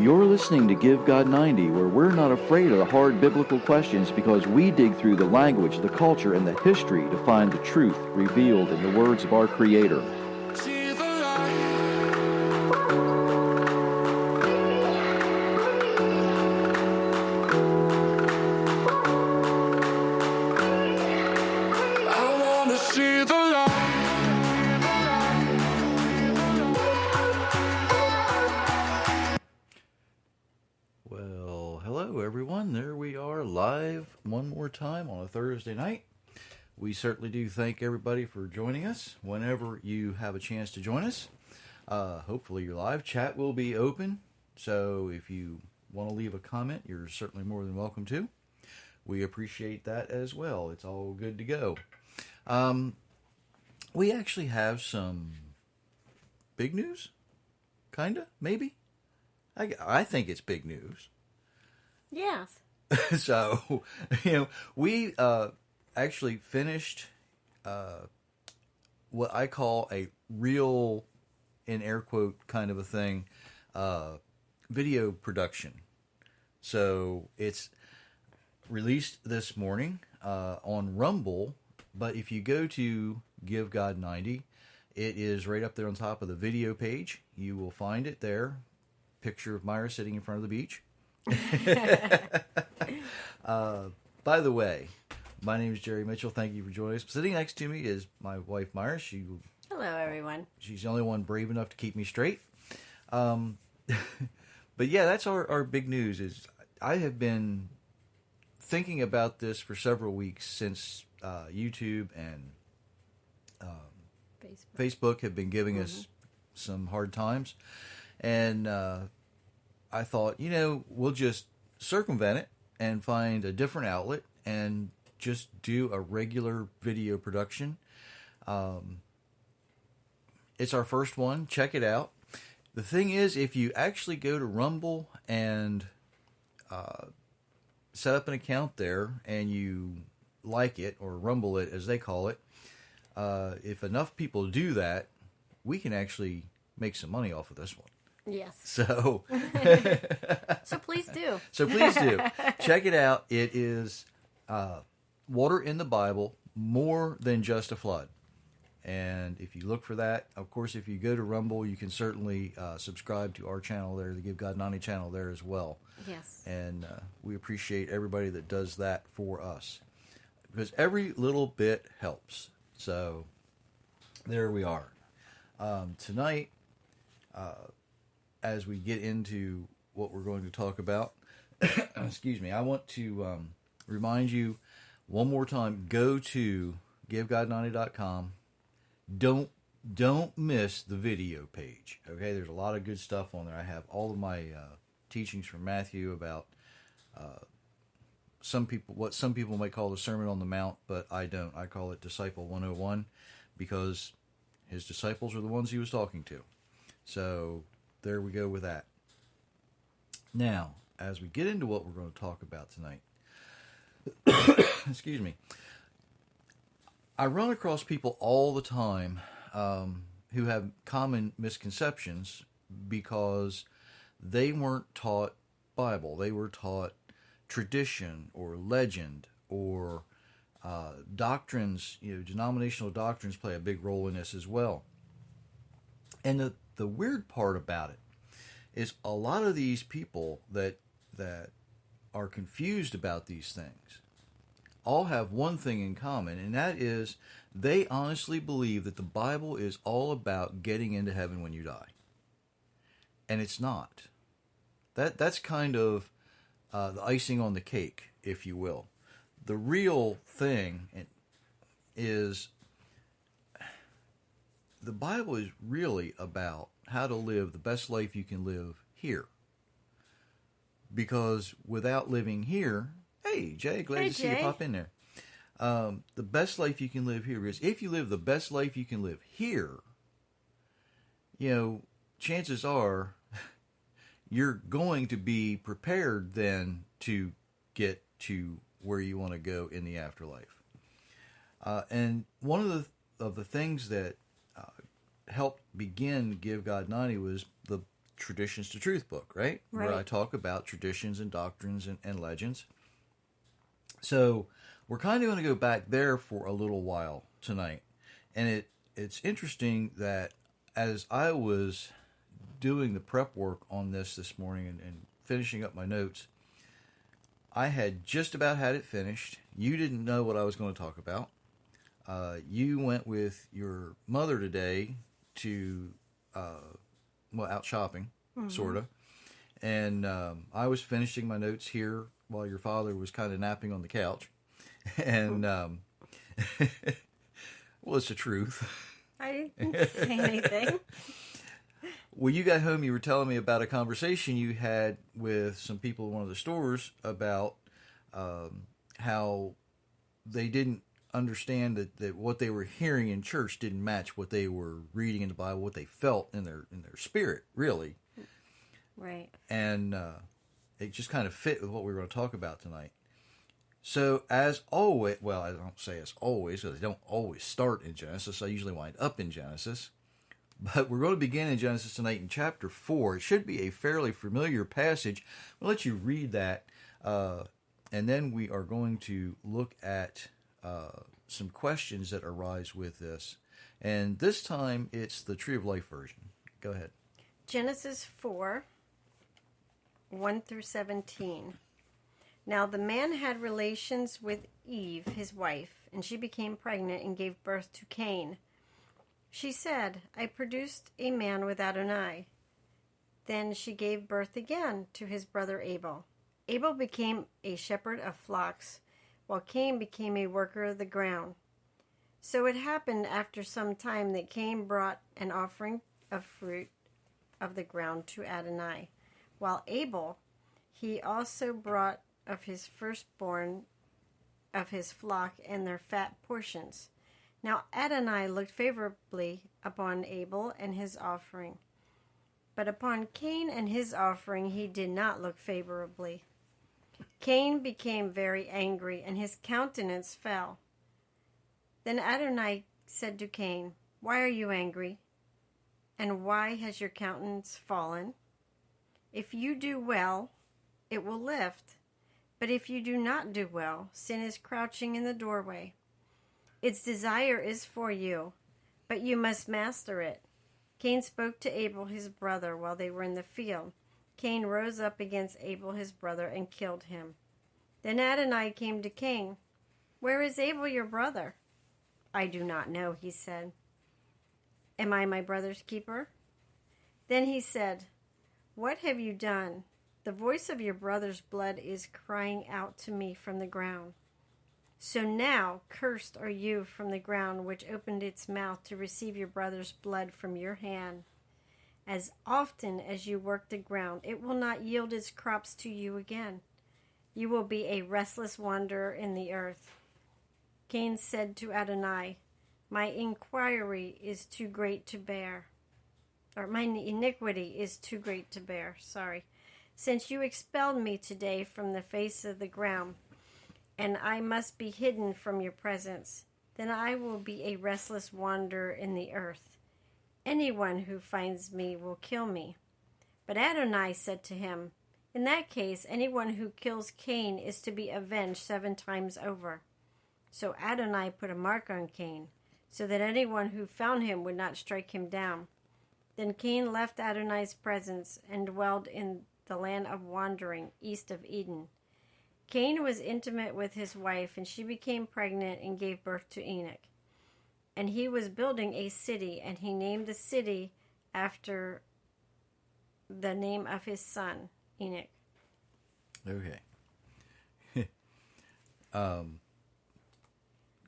You're listening to Give God 90, where we're not afraid of the hard biblical questions because we dig through the language, the culture, and the history to find the truth revealed in the words of our Creator. See the light. I want to see the light. Well, hello everyone. There we are live one more time on a Thursday night. We certainly do thank everybody for joining us whenever you have a chance to join us. Hopefully your live chat will be open, so if you want to leave a comment, you're certainly more than welcome to. We appreciate that as well. It's all good to go. We actually have some big news, kinda, maybe. I think it's big news. Yes. So, we actually finished what I call a real, in air quote, kind of a thing, video production. So, it's released this morning on Rumble, but if you go to Give God 90, it is right up there on top of the video page. You will find it there. Picture of Myra sitting in front of the beach. By the way, my name is Jerry Mitchell. Thank you for joining us. Sitting next to me is my wife, Myra. Hello, everyone. She's the only one brave enough to keep me straight. But yeah, that's our big news. Is I have been thinking about this for several weeks since YouTube and Facebook have been giving us some hard times. And I thought, we'll just circumvent it and find a different outlet and just do a regular video production. It's our first one. Check it out. The thing is, if you actually go to Rumble and set up an account there and you like it, or Rumble it as they call it, if enough people do that, we can actually make some money off of this one. Yes. So, So please do. Check it out. It is water in the Bible, more than just a flood. And if you look for that, of course, if you go to Rumble, you can certainly subscribe to our channel there, the Give God 90 channel there as well. Yes. And we appreciate everybody that does that for us, because every little bit helps. So there we are. Tonight, as we get into what we're going to talk about, excuse me, I want to remind you one more time, go to givegod90.com. Don't miss the video page. Okay, there's a lot of good stuff on there. I have all of my teachings from Matthew about what some people might call the Sermon on the Mount, but I don't. I call it Disciple 101 because his disciples are the ones he was talking to. So there we go with that. Now, as we get into what we're going to talk about tonight, excuse me, I run across people all the time who have common misconceptions because they weren't taught Bible. They were taught tradition or legend or doctrines. Denominational doctrines play a big role in this as well. And the weird part about it is a lot of these people that are confused about these things all have one thing in common, and that is they honestly believe that the Bible is all about getting into heaven when you die. And it's not. That's kind of the icing on the cake, if you will. The real thing is the Bible is really about how to live the best life you can live here. Because without living here, hey Jay, glad to see you pop in there. The best life you can live here, because if you live the best life you can live here, chances are you're going to be prepared then to get to where you want to go in the afterlife. And one of the things that helped begin Give God 90 was Traditions to Truth book, right? Right. Where I talk about traditions and doctrines and legends. So we're kind of going to go back there for a little while tonight. And it's interesting that as I was doing the prep work on this morning and finishing up my notes, I had just about had it finished. You didn't know what I was going to talk about. You went with your mother today to, out shopping, sort of. And I was finishing my notes here while your father was kind of napping on the couch. And, well, it's the truth. I didn't say anything. When you got home, you were telling me about a conversation you had with some people in one of the stores about how they didn't understand that what they were hearing in church didn't match what they were reading in the Bible, what they felt in their spirit, really. Right. And it just kind of fit with what we were going to talk about tonight. So, as always, well, I don't say as always, because they don't always start in Genesis. I usually wind up in Genesis. But we're going to begin in Genesis tonight in chapter 4. It should be a fairly familiar passage. I'll let you read that, and then we are going to look at some questions that arise with this. And this time, it's the Tree of Life version. Go ahead. Genesis 4, 1 through 17. Now the man had relations with Eve, his wife, and she became pregnant and gave birth to Cain. She said, I produced a man without an eye. Then she gave birth again to his brother Abel. Abel became a shepherd of flocks, while Cain became a worker of the ground. So it happened after some time that Cain brought an offering of fruit of the ground to Adonai, while Abel, he also brought of his firstborn of his flock and their fat portions. Now Adonai looked favorably upon Abel and his offering, but upon Cain and his offering he did not look favorably. Cain became very angry, and his countenance fell. Then Adonai said to Cain, Why are you angry? And why has your countenance fallen? If you do well, it will lift. But if you do not do well, sin is crouching in the doorway. Its desire is for you, but you must master it. Cain spoke to Abel his brother while they were in the field. Cain rose up against Abel his brother and killed him. Then Adonai came to Cain. Where is Abel your brother? I do not know, he said. Am I my brother's keeper? Then he said, What have you done? The voice of your brother's blood is crying out to me from the ground. So now, cursed are you from the ground, which opened its mouth to receive your brother's blood from your hand. As often as you work the ground, it will not yield its crops to you again. You will be a restless wanderer in the earth. Cain said to Adonai, My inquiry is too great to bear. Or my iniquity is too great to bear, Since you expelled me today from the face of the ground, and I must be hidden from your presence, then I will be a restless wanderer in the earth. Anyone who finds me will kill me. But Adonai said to him, In that case, anyone who kills Cain is to be avenged 7 times over. So Adonai put a mark on Cain, so that anyone who found him would not strike him down. Then Cain left Adonai's presence and dwelled in the land of wandering, east of Eden. Cain was intimate with his wife, and she became pregnant and gave birth to Enoch. And he was building a city, and he named the city after the name of his son, Enoch. Okay.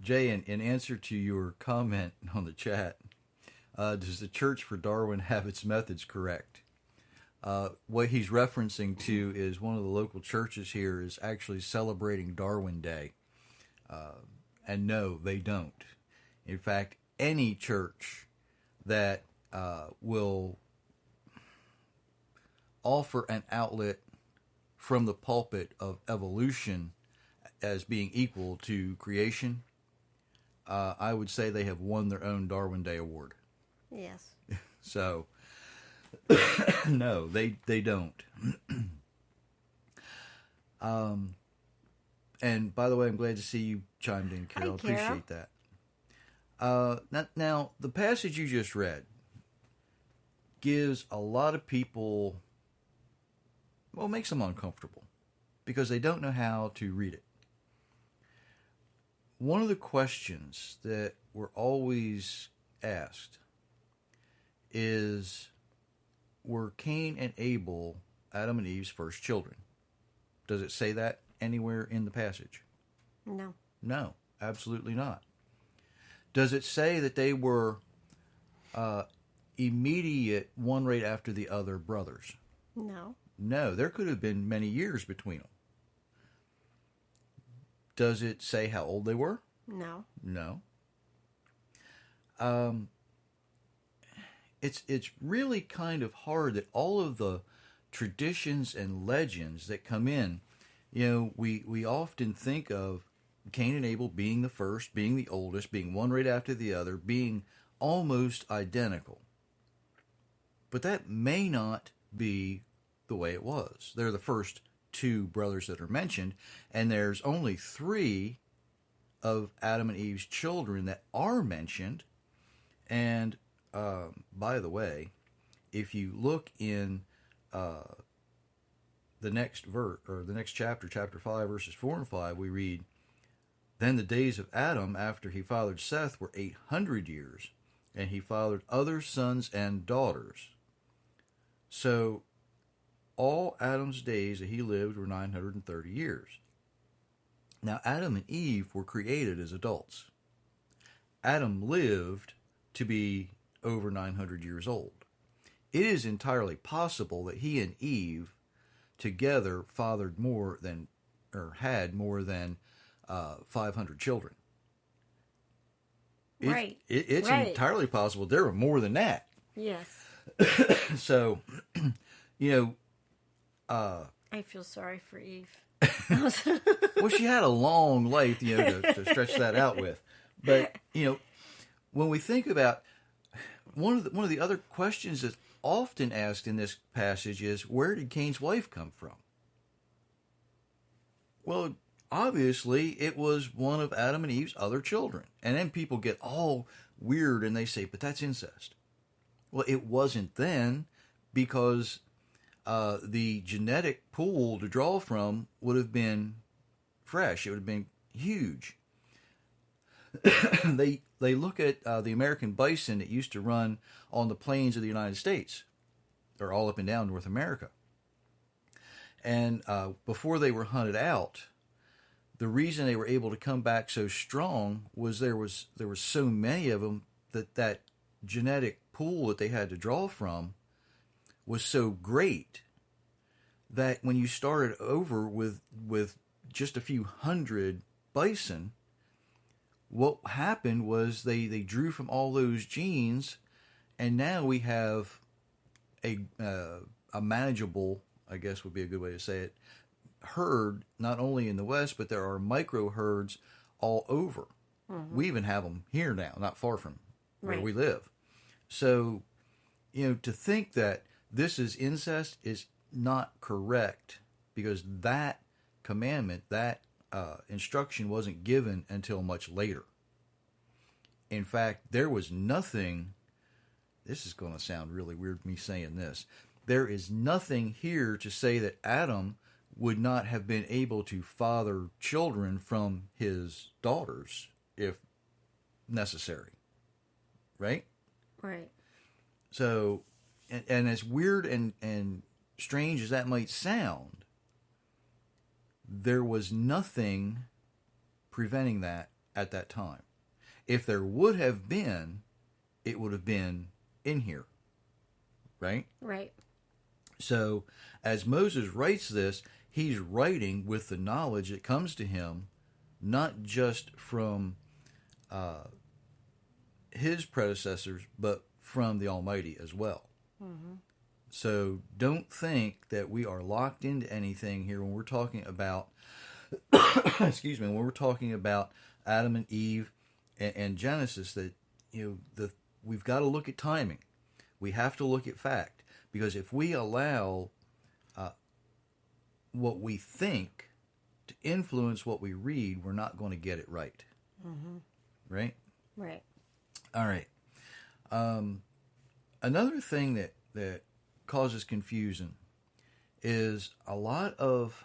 Jay, in answer to your comment on the chat, does the Church for Darwin have its methods correct? What he's referencing to is one of the local churches here is actually celebrating Darwin Day. And no, they don't. In fact, any church that will offer an outlet from the pulpit of evolution as being equal to creation, I would say they have won their own Darwin Day award. Yes. So, No, they don't. And by the way, I'm glad to see you chimed in, Carol. Hi, Carol. Appreciate that. Now, the passage you just read gives a lot of people, well, makes them uncomfortable because they don't know how to read it. One of the questions that we're always asked is, were Cain and Abel Adam and Eve's first children? Does it say that anywhere in the passage? No. No, absolutely not. Does it say that they were immediate, one right after the other brothers? No. No, there could have been many years between them. Does it say how old they were? No. No. It's really kind of hard that all of the traditions and legends that come in, we often think of Cain and Abel being the first, being the oldest, being one right after the other, being almost identical. But that may not be the way it was. They're the first two brothers that are mentioned, and there's only 3 of Adam and Eve's children that are mentioned. And by the way, if you look in the next verse, or the next chapter, chapter 5, verses 4 and 5, we read, "Then the days of Adam after he fathered Seth were 800 years, and he fathered other sons and daughters." So all Adam's days that he lived were 930 years. Now, Adam and Eve were created as adults. Adam lived to be over 900 years old. It is entirely possible that he and Eve together fathered more than, or had more than 500 children. Right. It's Right. entirely possible there were more than that. Yes. So, I feel sorry for Eve. well, she had a long life, to stretch that out with. But, when we think about one of the other questions that's often asked in this passage is, where did Cain's wife come from? Well, obviously, it was one of Adam and Eve's other children. And then people get all weird and they say, but that's incest. Well, it wasn't then, because the genetic pool to draw from would have been fresh. It would have been huge. They look at the American bison that used to run on the plains of the United States, or all up and down North America. And before they were hunted out, the reason they were able to come back so strong was there were so many of them that genetic pool that they had to draw from was so great that when you started over with just a few hundred bison, what happened was they drew from all those genes, and now we have a manageable, I guess would be a good way to say it, herd, not only in the West, but there are micro herds all over. Mm-hmm. We even have them here now, not far from where we live. So, to think that this is incest is not correct, because that commandment, that instruction wasn't given until much later. In fact, there was nothing, this is going to sound really weird me saying this, there is nothing here to say that Adam would not have been able to father children from his daughters if necessary. Right? Right. So, and as weird and strange as that might sound, there was nothing preventing that at that time. If there would have been, it would have been in here. Right? Right. So, as Moses writes this, he's writing with the knowledge that comes to him, not just from his predecessors, but from the Almighty as well. Mm-hmm. So don't think that we are locked into anything here when we're talking about, excuse me, when we're talking about Adam and Eve and Genesis, that we've got to look at timing. We have to look at fact. Because if we allow what we think to influence what we read, we're not going to get it right. Mm-hmm. Right? Right. All right. Another thing that causes confusion is a lot of,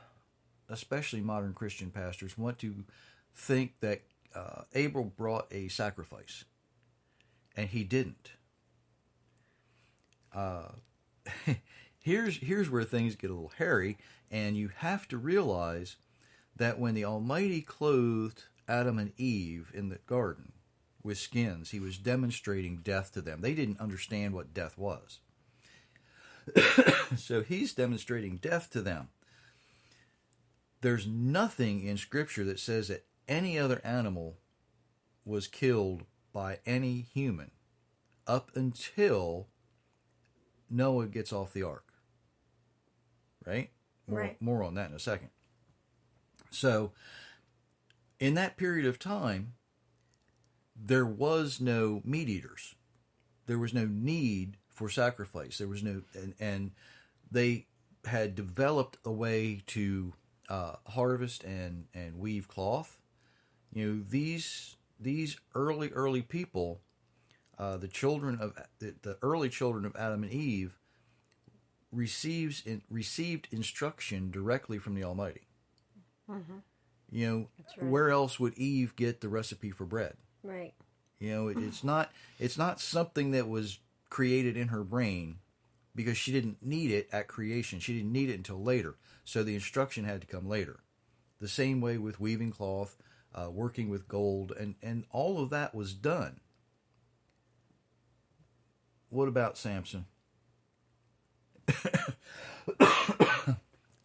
especially modern Christian pastors, want to think that Abel brought a sacrifice, and he didn't. Here's where things get a little hairy, and you have to realize that when the Almighty clothed Adam and Eve in the garden with skins, he was demonstrating death to them. They didn't understand what death was. So he's demonstrating death to them. There's nothing in Scripture that says that any other animal was killed by any human up until Noah gets off the ark. Right? More on that in a second. So, in that period of time, there was no meat eaters. There was no need for sacrifice. There was no, and they had developed a way to harvest and weave cloth. You know, these early people, the early children of Adam and Eve, received instruction directly from the Almighty. Mm-hmm. You know, right. Where else would Eve get the recipe for bread? Right. You know, it's not something that was created in her brain because she didn't need it at creation. She didn't need it until later. So the instruction had to come later. The same way with weaving cloth, working with gold, and all of that was done. What about Samson?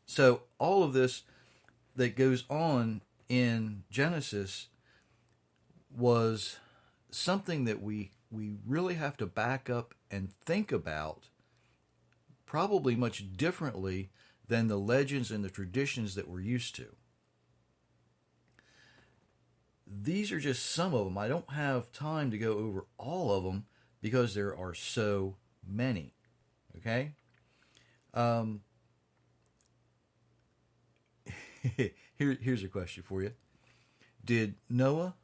So all of this that goes on in Genesis was something that we really have to back up and think about, probably much differently than the legends and the traditions that we're used to. These are just some of them. I don't have time to go over all of them because there are so many. Okay? Here's a question for you. Did Noah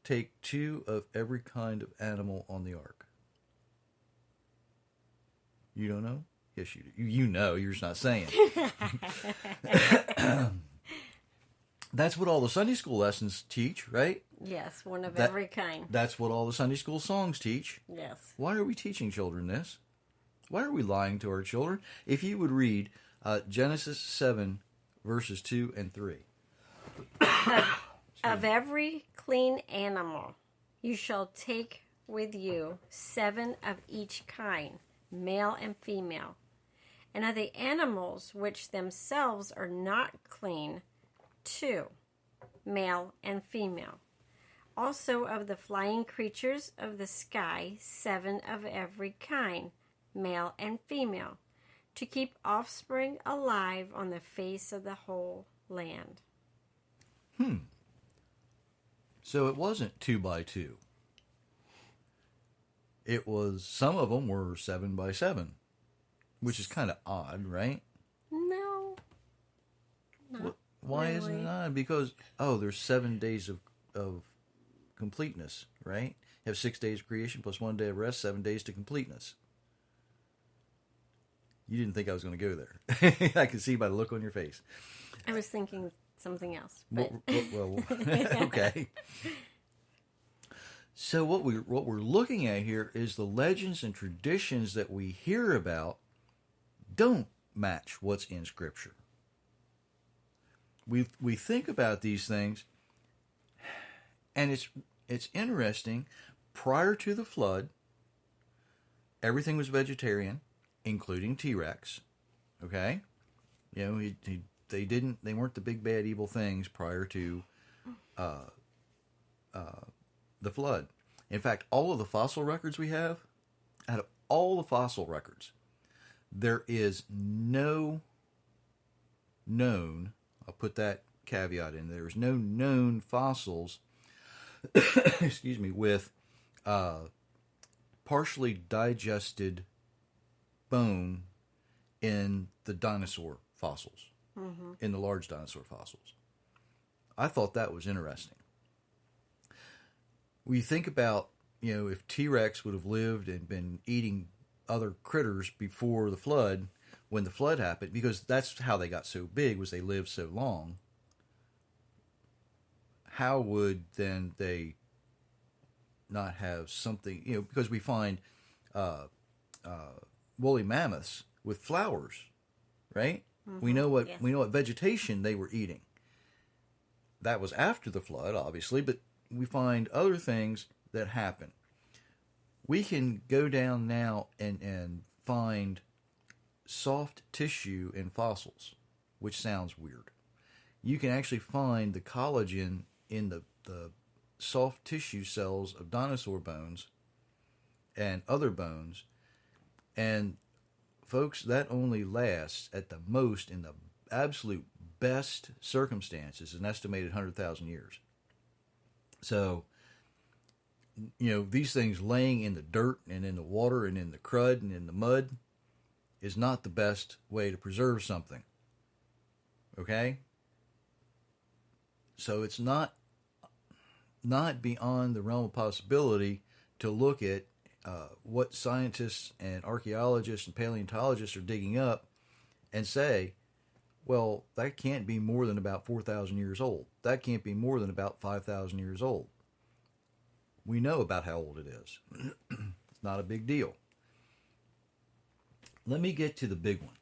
take 2 of every kind of animal on the ark? You don't know? Yes, you do. You know, you're just not saying. That's what all the Sunday school lessons teach, right? Yes, one of every kind. That's what all the Sunday school songs teach. Yes. Why are we teaching children this? Why are we lying to our children? If you would read Genesis 7, verses 2 and 3. Of every clean animal you shall take with you 7 of each kind, male and female. And of the animals which themselves are not clean, 2, male and female. Also of the flying creatures of the sky, 7 of every kind, male and female, to keep offspring alive on the face of the whole land. So it wasn't 2 by 2. It was, some of them were 7 by 7, which is kind of odd, right? No. Not Why really. isn't it odd? Because, there's 7 days of completeness, right? You have 6 days of creation plus 1 day of rest, 7 days to completeness. You didn't think I was going to go there. I could see by the look on your face. I was thinking something else. But Well, okay. So what we're looking at here is the legends and traditions that we hear about don't match what's in Scripture. We think about these things, and it's interesting. Prior to the flood, everything was vegetarian, including T-Rex. Okay, you know they weren't the big bad evil things prior to the flood. In fact, all of the fossil records we have, out of all the fossil records, there is no known, I'll put that caveat in, there's no known fossils, excuse me, with partially digested bone in the dinosaur fossils, in the large dinosaur fossils. I thought that was interesting. When you think about, if T-Rex would have lived and been eating other critters before the flood, when the flood happened, because that's how they got so big, was they lived so long, how would then they not have something, because we find woolly mammoths with flowers, right? We know what Yes. we know what vegetation they were eating. That was after the flood, obviously, but we find other things that happen. We can go down now and find soft tissue in fossils, which sounds weird. You can actually find the collagen in the soft tissue cells of dinosaur bones and other bones. And folks, that only lasts at the most, in the absolute best circumstances, an estimated 100,000 years. So, these things laying in the dirt and in the water and in the crud and in the mud is not the best way to preserve something. Okay? So it's not beyond the realm of possibility to look at what scientists and archaeologists and paleontologists are digging up and say, well, that can't be more than about 4,000 years old. That can't be more than about 5,000 years old. We know about how old it is. It's not a big deal. Let me get to the big one.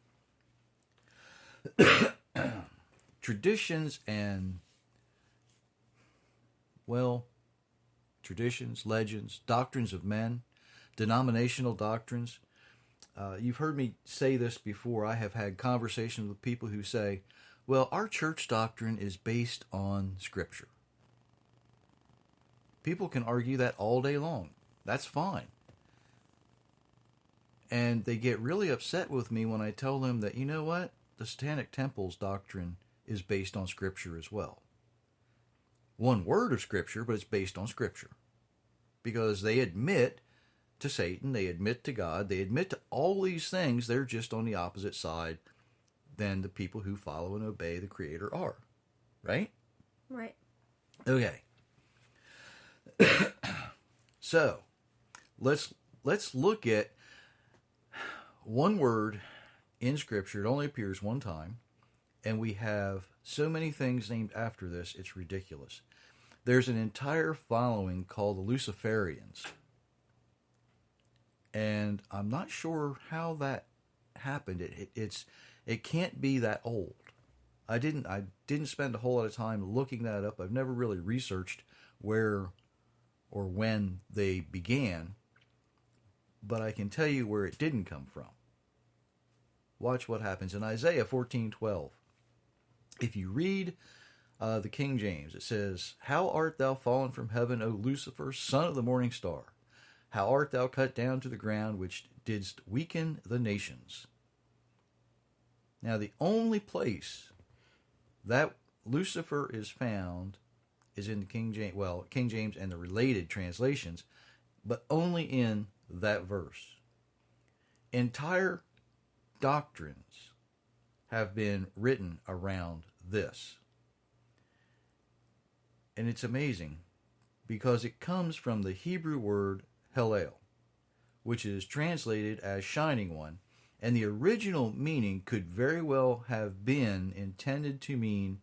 Traditions and, traditions, legends, doctrines of men, denominational doctrines. You've heard me say this before. I have had conversations with people who say, well, our church doctrine is based on Scripture. People can argue that all day long. That's fine. And they get really upset with me when I tell them that, you know what? The Satanic Temple's doctrine is based on Scripture as well. One word of Scripture, but it's based on Scripture. Because they admit to Satan, they admit to God, they admit to all these things. They're just on the opposite side than the people who follow and obey the Creator are. Right? Right. Okay. So, let's look at one word in Scripture. It only appears one time, and we have so many things named after this, it's ridiculous. There's an entire following called the Luciferians, and I'm not sure how that happened. It can't be that old. I didn't spend a whole lot of time looking that up. I've never really researched where or when they began, but I can tell you where it didn't come from. Watch what happens in Isaiah 14:12. If you read the King James, it says, "How art thou fallen from heaven, O Lucifer, son of the morning star? How art thou cut down to the ground, which didst weaken the nations?" Now, the only place that Lucifer is found is in the King James and the related translations, but only in that verse. Entire doctrines have been written around this. And it's amazing because it comes from the Hebrew word Hallel, which is translated as shining one, and the original meaning could very well have been intended to mean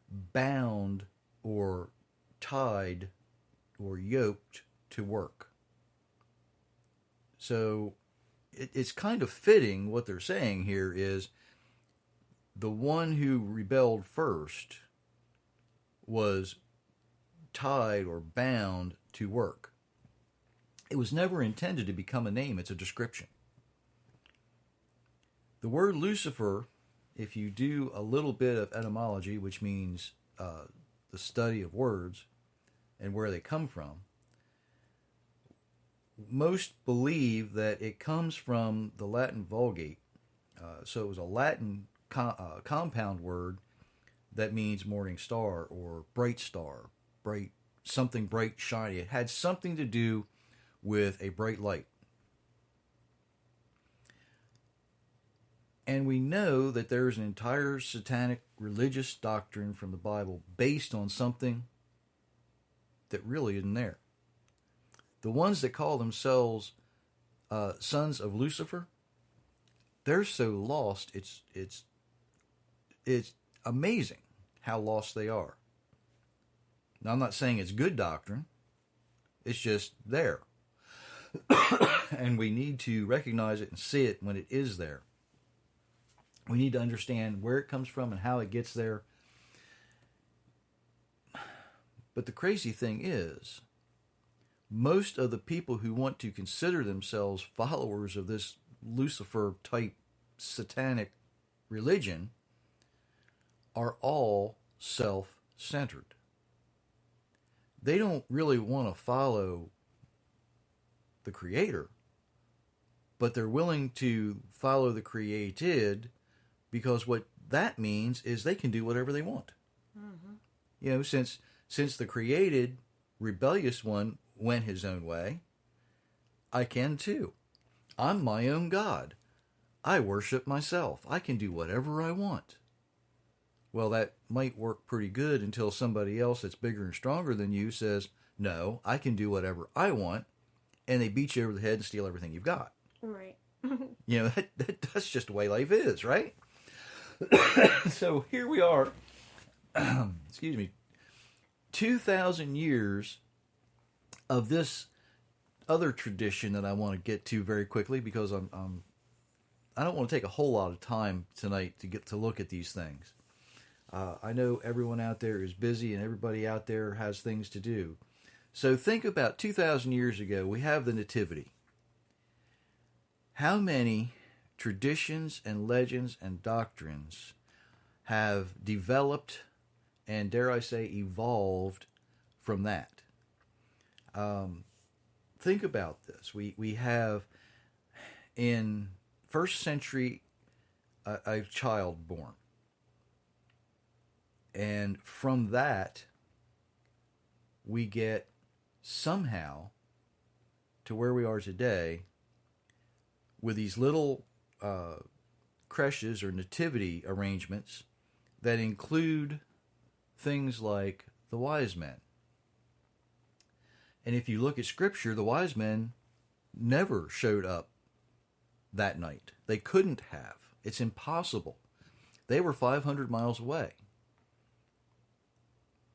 bound or tied or yoked to work. So it's kind of fitting what they're saying here is the one who rebelled first was tied or bound to work. It was never intended to become a name, it's a description. The word Lucifer, if you do a little bit of etymology, which means the study of words and where they come from, most believe that it comes from the Latin Vulgate. So it was a Latin compound word that means morning star or bright star, something bright, shiny. It had something to do with a bright light. And we know that there's an entire satanic religious doctrine from the Bible based on something that really isn't there. The ones that call themselves sons of Lucifer, they're so lost. It's amazing how lost they are. Now, I'm not saying it's good doctrine. It's just there. And we need to recognize it and see it when it is there. We need to understand where it comes from and how it gets there. But the crazy thing is, most of the people who want to consider themselves followers of this Lucifer-type satanic religion are all self-centered. They don't really want to follow the Creator, but they're willing to follow the created, because what that means is they can do whatever they want. Mm-hmm. You know, since the created, rebellious one went his own way, I can too. I'm my own God. I worship myself. I can do whatever I want. Well, that might work pretty good until somebody else that's bigger and stronger than you says, no, I can do whatever I want, and they beat you over the head and steal everything you've got. Right. You know, that's just the way life is, right? So here we are, excuse me, 2,000 years of this other tradition that I want to get to very quickly, because I don't want to take a whole lot of time tonight to get to look at these things. I know everyone out there is busy and everybody out there has things to do. So think about 2,000 years ago, we have the Nativity. How many traditions and legends and doctrines have developed and, dare I say, evolved from that? Think about this. We have in first century a child born. And from that, we get somehow to where we are today with these little creches or nativity arrangements that include things like the wise men. And if you look at Scripture, the wise men never showed up that night. They couldn't have. It's impossible. They were 500 miles away.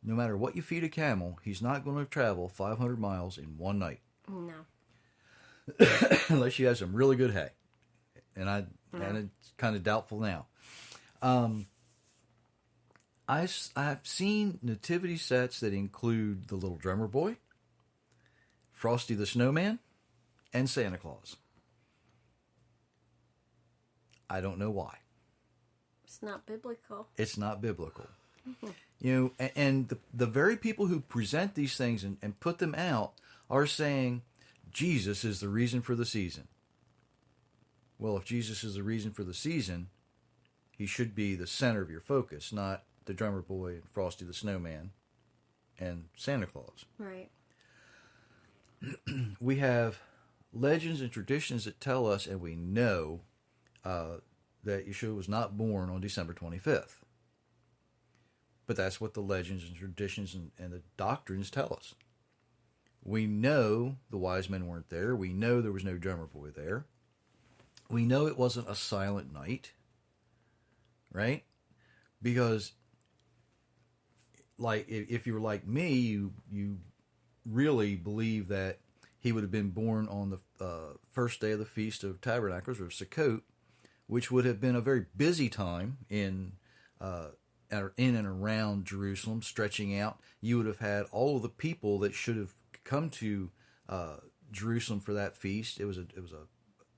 No matter what you feed a camel, he's not going to travel 500 miles in one night. No. Unless you have some really good hay. And it's kind of doubtful now. I've seen nativity sets that include the Little Drummer Boy, Frosty the Snowman, and Santa Claus. I don't know why. It's not biblical. It's not biblical. You know, and the very people who present these things and put them out are saying Jesus is the reason for the season. Well, if Jesus is the reason for the season, he should be the center of your focus, not the Drummer Boy and Frosty the Snowman and Santa Claus. Right. We have legends and traditions that tell us, and we know that Yeshua was not born on December 25th. But that's what the legends and traditions and the doctrines tell us. We know the wise men weren't there. We know there was no drummer boy there. We know it wasn't a silent night, right? Because, like, if you were like me, you really believe that he would have been born on the first day of the Feast of Tabernacles, or Sukkot, which would have been a very busy time in and around Jerusalem, stretching out. You would have had all of the people that should have come to Jerusalem for that feast. It was a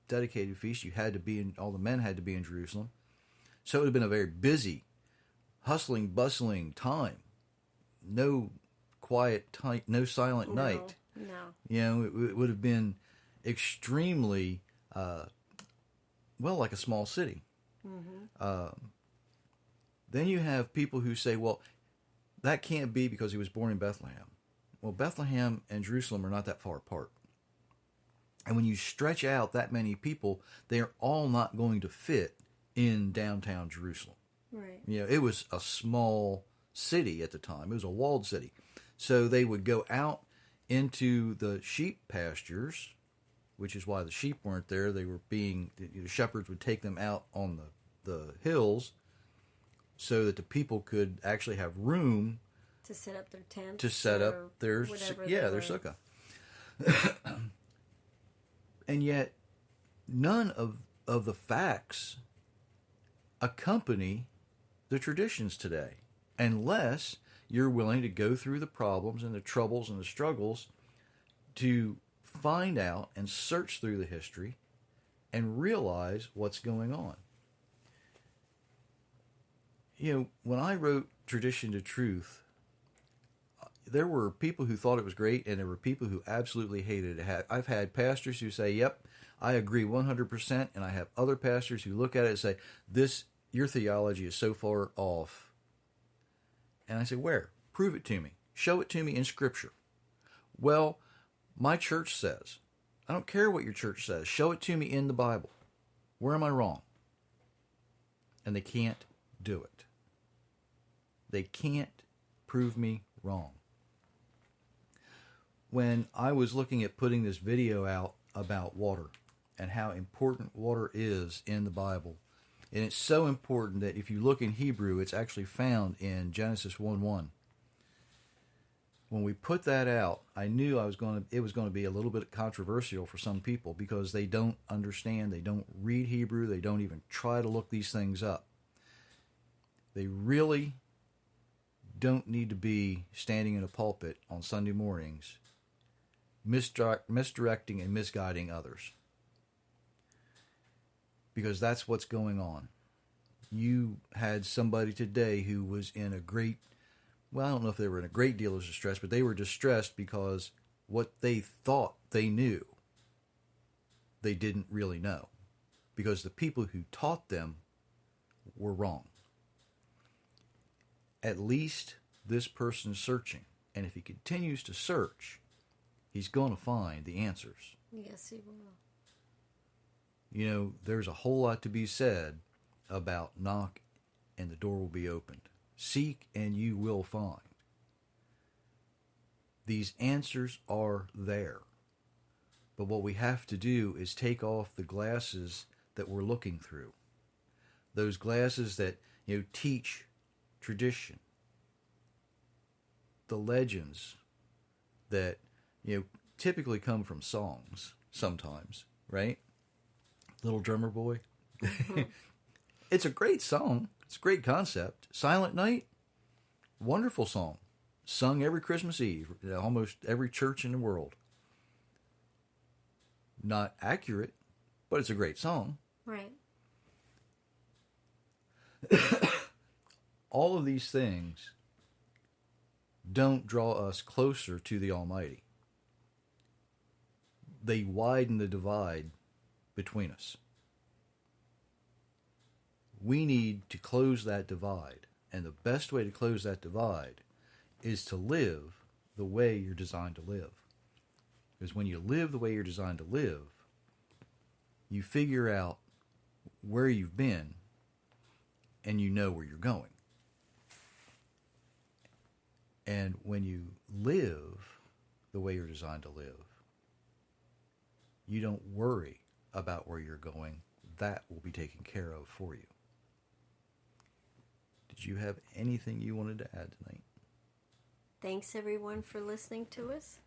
dedicated feast. You had to be in. All the men had to be in Jerusalem, so it would have been a very busy, hustling, bustling time. No quiet time, no silent night. No. You know, it would have been extremely, like a small city. Mm-hmm. Then you have people who say, well, that can't be because he was born in Bethlehem. Well, Bethlehem and Jerusalem are not that far apart. And when you stretch out that many people, they are all not going to fit in downtown Jerusalem. Right. You know, it was a small city at the time. It was a walled city. So they would go out into the sheep pastures, which is why the sheep weren't there. They were being, the shepherds would take them out on the hills so that the people could actually have room To set up their tents. to set or up their, whatever their they were. sukkah. And yet, none of the facts accompany the traditions today, unless you're willing to go through the problems and the troubles and the struggles to find out and search through the history and realize what's going on. You know, when I wrote Tradition to Truth, there were people who thought it was great, and there were people who absolutely hated it. I've had pastors who say, yep, I agree 100%, and I have other pastors who look at it and say, your theology is so far off. And I say, where? Prove it to me. Show it to me in Scripture. Well, my church says. I don't care what your church says. Show it to me in the Bible. Where am I wrong? And they can't do it. They can't prove me wrong. When I was looking at putting this video out about water and how important water is in the Bible, and it's so important that if you look in Hebrew, it's actually found in Genesis 1:1. When we put that out, I knew it was going to be a little bit controversial for some people because they don't understand, they don't read Hebrew, they don't even try to look these things up. They really don't need to be standing in a pulpit on Sunday mornings misdirecting and misguiding others. Because that's what's going on. You had somebody today who was in a great, well, I don't know if they were in a great deal of distress, but they were distressed because what they thought they knew, they didn't really know. Because the people who taught them were wrong. At least this person's searching. And if he continues to search, he's going to find the answers. Yes, he will. You know, there's a whole lot to be said about knock and the door will be opened. Seek and you will find. These answers are there. But what we have to do is take off the glasses that we're looking through. Those glasses that, you know, teach tradition. The legends that, you know, typically come from songs sometimes, right? Little Drummer Boy. Mm-hmm. It's a great song. It's a great concept. Silent Night, wonderful song. Sung every Christmas Eve, almost every church in the world. Not accurate, but it's a great song. Right. All of these things don't draw us closer to the Almighty. They widen the divide between us. We need to close that divide. And the best way to close that divide is to live the way you're designed to live. Because when you live the way you're designed to live, you figure out where you've been and you know where you're going. And when you live the way you're designed to live, you don't worry about where you're going. That will be taken care of for you. Did you have anything you wanted to add tonight? Thanks, everyone, for listening to us.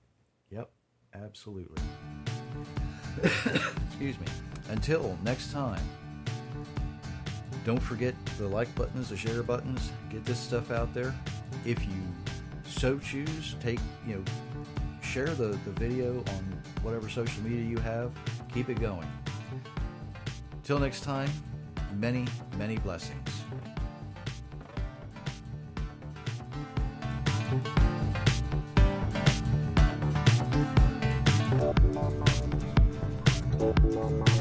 Yep, absolutely. Excuse me. Until next time, don't forget the like buttons, the share buttons. Get this stuff out there. If you so choose, share the video on whatever social media you have. Keep it going. Till next time, many, many blessings. Thank you.